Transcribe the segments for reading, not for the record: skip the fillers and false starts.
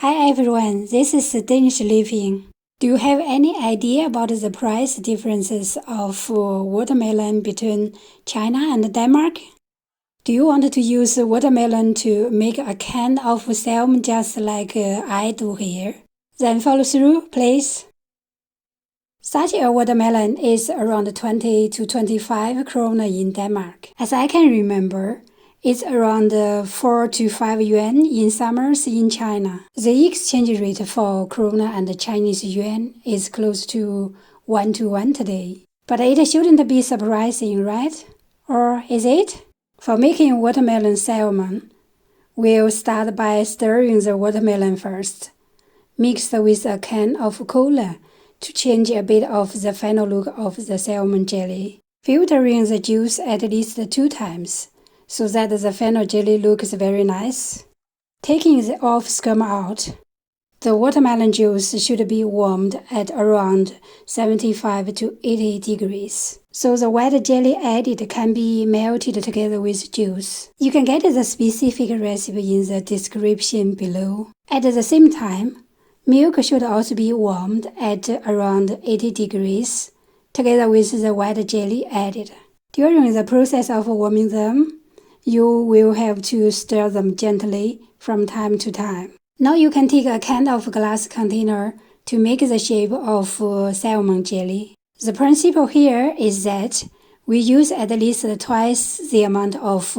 Hi everyone, this is Danish living. Do you have any idea about the price differences of watermelon between China and Denmark? Do you want to use watermelon to make a can of salmon just like I do here? Then follow through, please. Such a watermelon is around 20 to 25 krona in Denmark. As I can remember, it's around 4 to 5 yuan in summers in China. The exchange rate for krona and Chinese yuan is close to 1 to 1 today. But it shouldn't be surprising, right? Or is it? For making watermelon salmon, we'll start by stirring the watermelon first, mixed with a can of cola to change a bit of the final look of the salmon jelly. Filtering the juice at least 2 times, so that the final jelly looks very nice. Taking the off scum out, the watermelon juice should be warmed at around 75 to 80 degrees, so the white jelly added can be melted together with juice. You can get the specific recipe in the description below. At the same time, milk should also be warmed at around 80 degrees, together with the white jelly added. During the process of warming them, you will have to stir them gently from time to time. Now you can take a can of glass container to make the shape of salmon jelly. The principle here is that we use at least twice the amount of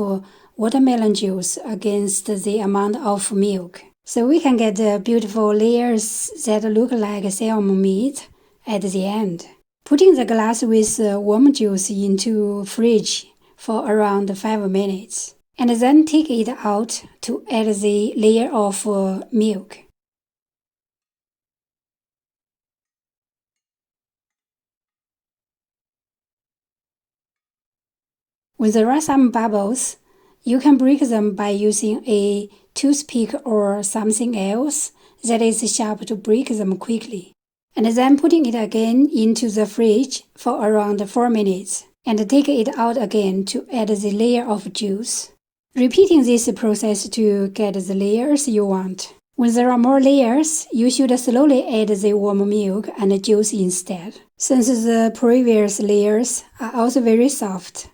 watermelon juice against the amount of milk, so we can get beautiful layers that look like salmon meat at the end. Putting the glass with warm juice into fridge for around 5 minutes, and then take it out to add the layer of milk. When there are some bubbles, you can break them by using a toothpick or something else that is sharp to break them quickly, and then putting it again into the fridge for around 4 minutes, and take it out again to add the layer of juice. Repeating this process to get the layers you want. When there are more layers, you should slowly add the warm milk and juice instead, since the previous layers are also very soft.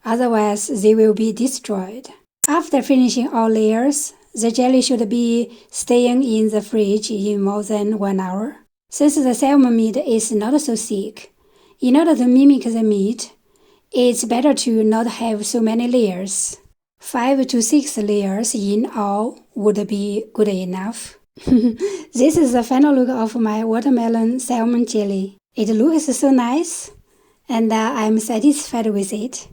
Otherwise, they will be destroyed. After finishing all layers, the jelly should be staying in the fridge in more than 1 hour. Since the salmon meat is not so thick, in order to mimic the meat, it's better to not have so many layers. 5 to 6 layers in all would be good enough. This is the final look of my watermelon salmon jelly. It looks so nice, and I'm satisfied with it.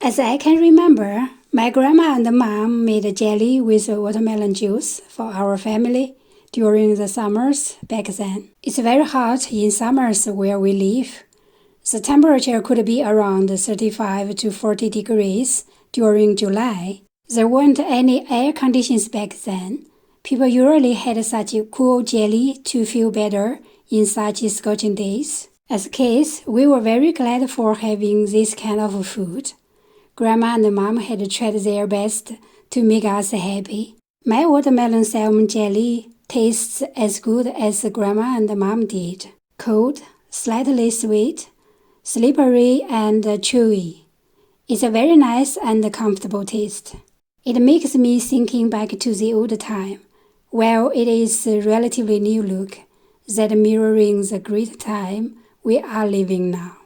As I can remember, my grandma and mom made jelly with watermelon juice for our family during the summers back then. It's very hot in summers where we live. The temperature could be around 35 to 40 degrees during July. There weren't any air conditions back then. People usually had such cool jelly to feel better in such scorching days. As kids, we were very glad for having this kind of food. Grandma and Mom had tried their best to make us happy. My watermelon salmon jelly tastes as good as Grandma and Mom did. Cold, slightly sweet, slippery and chewy. It's a very nice and comfortable taste. It makes me thinking back to the old time, while it is a relatively new look that mirroring the great time we are living now.